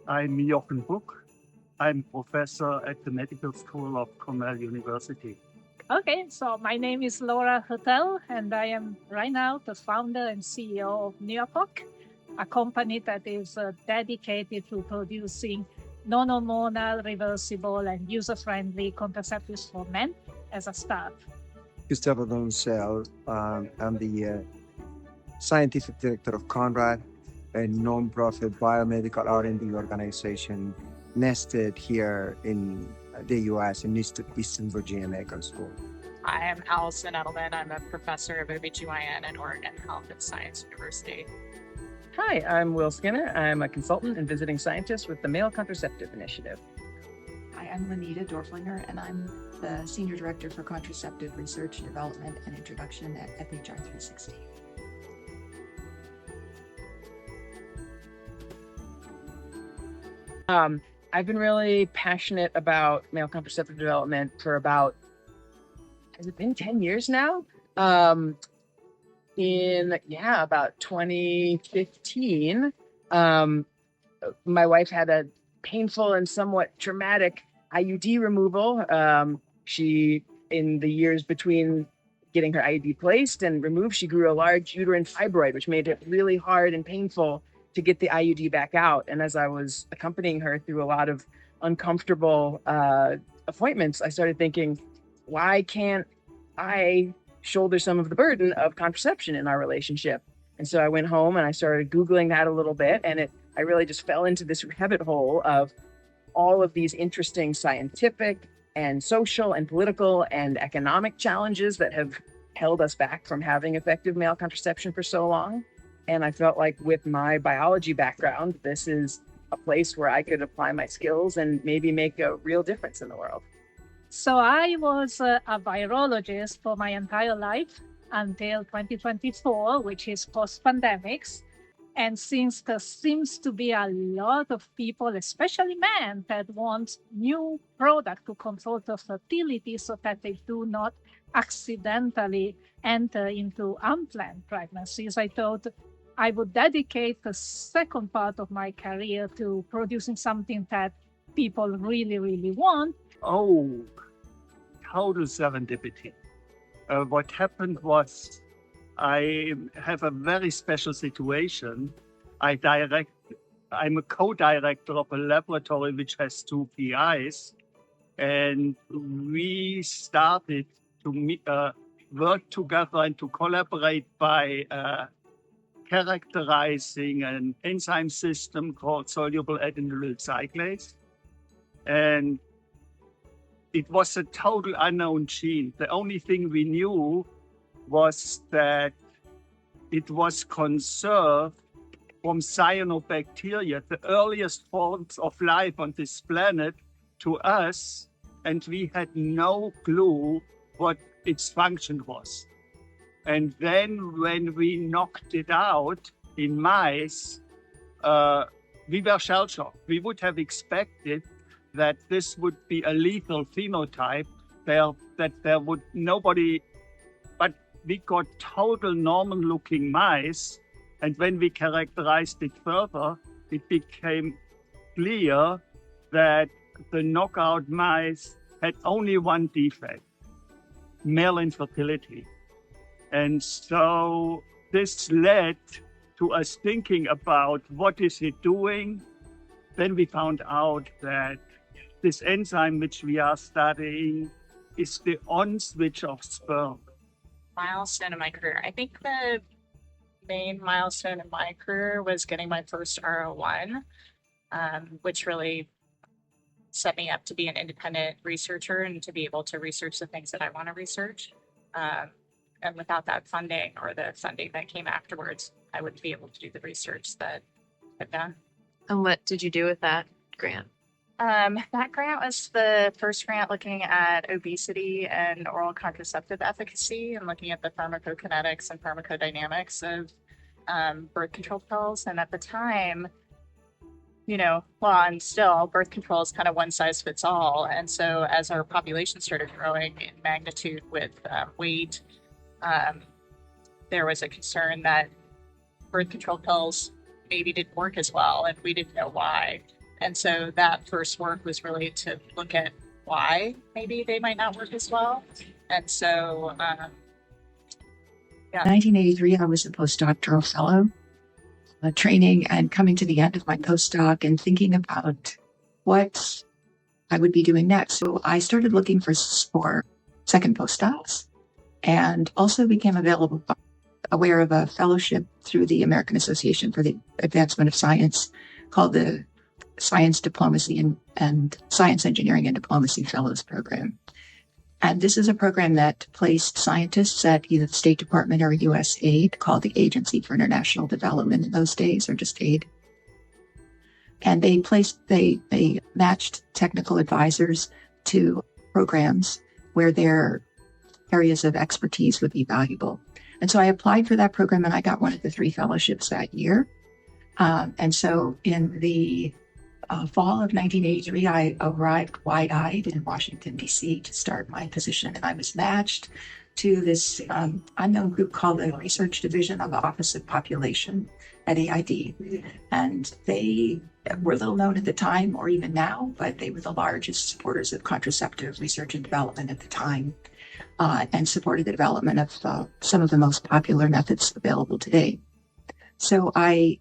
I'm Jochen Buck. I'm professor at the Medical School of Cornell University. Okay, so my name is Laura Hertel, and I am right now the founder and CEO of Nuapoch, a company that is dedicated to producing non-hormonal, reversible, and user-friendly contraceptives for men as a start. Gustavo Doncel. I'm the scientific director of CONRAD, a non-profit biomedical R&D organization nested here in the U.S. in Eastern Virginia Medical School. I am Alison Edelman. I'm a professor of OBGYN at Oregon Health and Science University. Hi, I'm Will Skinner. I'm a consultant and visiting scientist with the Male Contraceptive Initiative. Hi, I'm Laneta Dorflinger, and I'm the Senior Director for Contraceptive Research, Development, and Introduction at FHR 360. I've been really passionate about male contraceptive development for about, has it been 10 years now? About 2015, my wife had a painful and somewhat traumatic IUD removal. In the years between getting her IUD placed and removed, she grew a large uterine fibroid, which made it really hard and painful to get the IUD back out. And as I was accompanying her through a lot of uncomfortable appointments, I started thinking, why can't I shoulder some of the burden of contraception in our relationship? And so I went home and I started Googling that a little bit, and I really just fell into this rabbit hole of all of these interesting scientific and social and political and economic challenges that have held us back from having effective male contraception for so long. And I felt like with my biology background, this is a place where I could apply my skills and maybe make a real difference in the world. So I was a virologist for my entire life until 2024, which is post-pandemics. And since there seems to be a lot of people, especially men, that want new product to control their fertility so that they do not accidentally enter into unplanned pregnancies, I thought I would dedicate the second part of my career to producing something that people really, really want. Oh, total serendipity. What happened was I have a very special situation. I'm a co-director of a laboratory which has two PIs, and we started to work together and to collaborate by characterizing an enzyme system called soluble adenylyl cyclase. And it was a total unknown gene. The only thing we knew was that it was conserved from cyanobacteria, the earliest forms of life on this planet, to us, and we had no clue what its function was. And then when we knocked it out in mice, we were shell-shocked. We would have expected that this would be a lethal phenotype, that there would nobody, but we got total normal-looking mice. And when we characterized it further, it became clear that the knockout mice had only one defect: male infertility. And so this led to us thinking about what is it doing. Then we found out that this enzyme which we are studying is the on switch of sperm. Milestone in my career. I think the main milestone in my career was getting my first R01, which really set me up to be an independent researcher and to be able to research the things that I want to research. And without that funding, or the funding that came afterwards, I wouldn't be able to do the research that I've done. And what did you do with that grant? That grant was the first grant looking at obesity and oral contraceptive efficacy, and looking at the pharmacokinetics and pharmacodynamics of birth control pills. And at the time, and still, birth control is kind of one size fits all. And so as our population started growing in magnitude with weight, there was a concern that birth control pills maybe didn't work as well, and we didn't know why. And so that first work was really to look at why maybe they might not work as well. And so, In 1983, I was a postdoctoral fellow, training and coming to the end of my postdoc and thinking about what I would be doing next. So I started looking for second postdocs and also became aware of a fellowship through the American Association for the Advancement of Science called the Science Diplomacy and Science Engineering and Diplomacy Fellows Program. And this is a program that placed scientists at either the State Department or USAID, called the Agency for International Development in those days, or just AID. And they matched technical advisors to programs where their areas of expertise would be valuable. And so I applied for that program and I got one of the 3 fellowships that year. And so in the fall of 1983, I arrived wide-eyed in Washington, D.C. to start my position. And I was matched to this unknown group called the Research Division of the Office of Population at AID. And they were little known at the time, or even now, but they were the largest supporters of contraceptive research and development at the time, and supported the development of some of the most popular methods available today. So I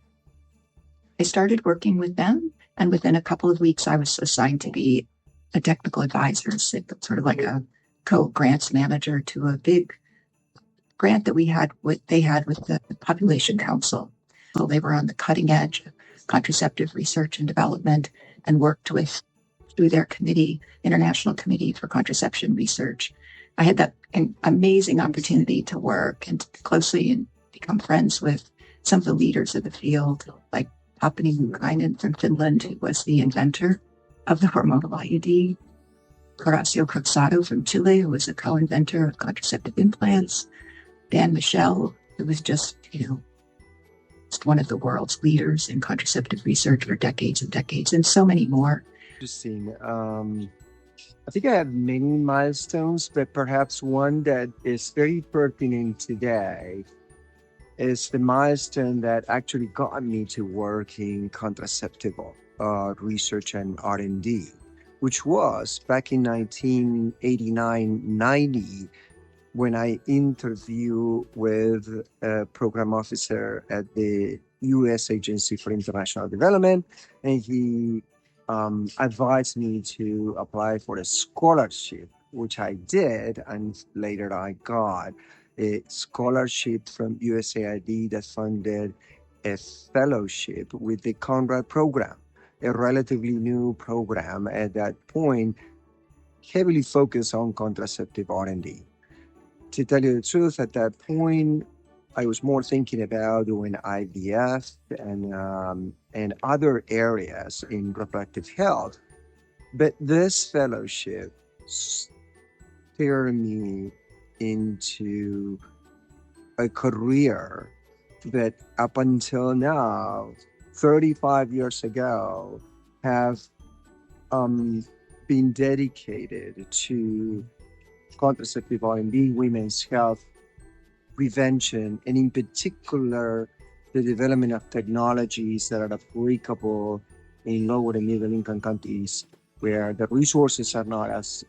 started working with them, and within a couple of weeks, I was assigned to be a technical advisor, sort of like a co-grants manager to a big grant that they had with the Population Council. So they were on the cutting edge of contraceptive research and development and worked through their committee, International Committee for Contraception Research. I had that amazing opportunity to work and closely and become friends with some of the leaders of the field, like Tapani Mukainen from Finland, who was the inventor of the hormonal IUD, Horacio Cruzado from Chile, who was a co-inventor of contraceptive implants, Dan Michel, who was just one of the world's leaders in contraceptive research for decades and decades, and so many more. Interesting. I think I have many milestones, but perhaps one that is very pertinent today is the milestone that actually got me to work in contraceptive research and R&D, which was back in 1989-90, when I interviewed with a program officer at the U.S. Agency for International Development, and he advised me to apply for a scholarship, which I did, and later I got a scholarship from USAID that funded a fellowship with the CONRAD program, a relatively new program at that point, heavily focused on contraceptive R&D. To tell you the truth, at that point, I was more thinking about doing IVF and other areas in reproductive health. But this fellowship steered me into a career that up until now, 35 years ago, have been dedicated to contraceptive R&D, women's health, prevention, and in particular, the development of technologies that are applicable in lower and middle income countries where the resources are not as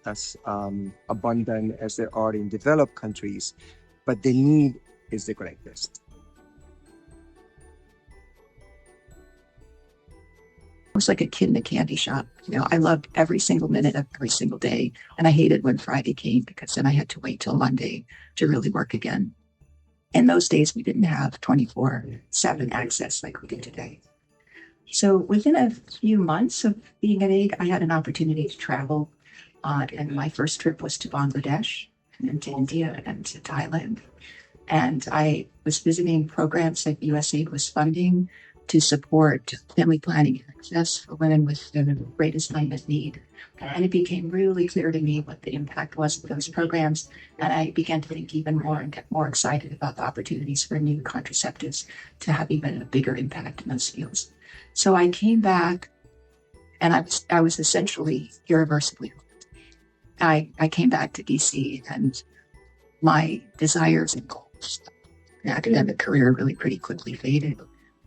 abundant as they are in developed countries, but the need is the greatest. I was like a kid in a candy shop. I loved every single minute of every single day. And I hated when Friday came because then I had to wait till Monday to really work again. In those days, we didn't have 24/7 access like we do today. So within a few months of being at AID, I had an opportunity to travel. And my first trip was to Bangladesh and to India and to Thailand. And I was visiting programs that USAID was funding to support family planning access for women with the greatest unmet need. And it became really clear to me what the impact was of those programs. And I began to think even more and get more excited about the opportunities for new contraceptives to have even a bigger impact in those fields. So I came back and I was essentially irreversibly hooked. I came back to DC and my desires and goals, an academic career really pretty quickly faded.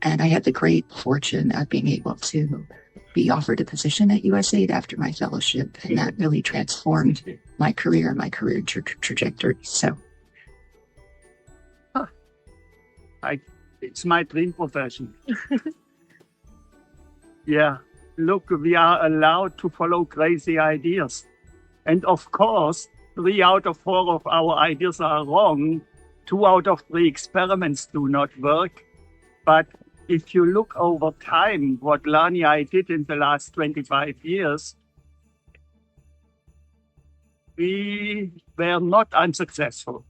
And I had the great fortune of being able to be offered a position at USAID after my fellowship. And that really transformed my career and my career trajectory. So it's my dream profession. Yeah, look, we are allowed to follow crazy ideas. And of course, 3 out of 4 of our ideas are wrong. 2 out of 3 experiments do not work. But if you look over time, what Lani and I did in the last 25 years, we were not unsuccessful.